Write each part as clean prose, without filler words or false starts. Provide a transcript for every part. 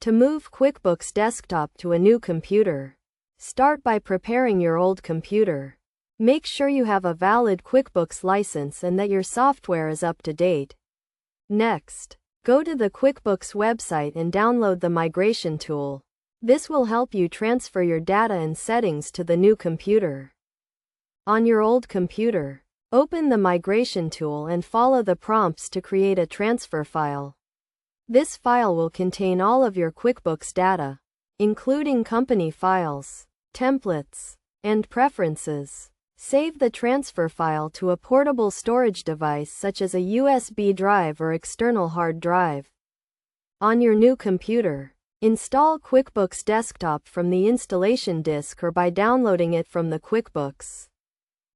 To move QuickBooks Desktop to a new computer, start by preparing your old computer. Make sure you have a valid QuickBooks license and that your software is up to date. Next, go to the QuickBooks website and download the migration tool. This will help you transfer your data and settings to the new computer. On your old computer, open the migration tool and follow the prompts to create a transfer file. This file will contain all of your QuickBooks data, including company files, templates, and preferences. Save the transfer file to a portable storage device such as a USB drive or external hard drive. On your new computer, install QuickBooks Desktop from the installation disk or by downloading it from the QuickBooks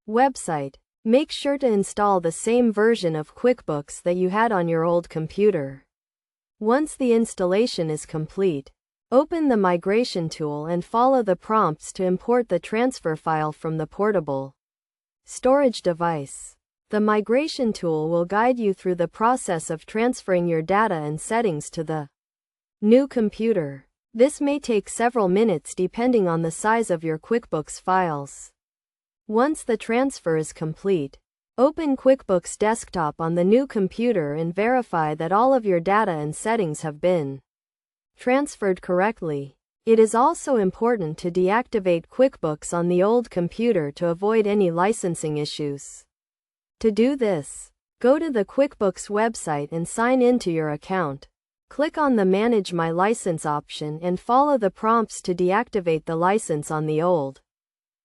website. Make sure to install the same version of QuickBooks that you had on your old computer. Once the installation is complete, open the migration tool and follow the prompts to import the transfer file from the portable storage device. The migration tool will guide you through the process of transferring your data and settings to the new computer. This may take several minutes depending on the size of your QuickBooks files. Once the transfer is complete, open QuickBooks Desktop on the new computer and verify that all of your data and settings have been transferred correctly. It is also important to deactivate QuickBooks on the old computer to avoid any licensing issues. To do this, go to the QuickBooks website and sign in to your account. Click on the Manage My License option and follow the prompts to deactivate the license on the old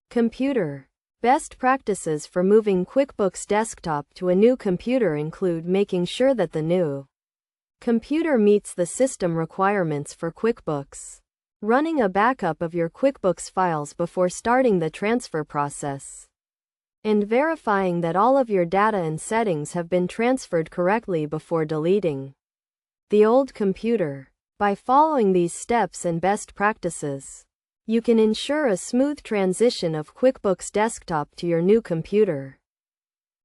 computer. Best practices for moving QuickBooks Desktop to a new computer include making sure that the new computer meets the system requirements for QuickBooks, running a backup of your QuickBooks files before starting the transfer process, and verifying that all of your data and settings have been transferred correctly before deleting the old computer. By following these steps and best practices, you can ensure a smooth transition of QuickBooks Desktop to your new computer.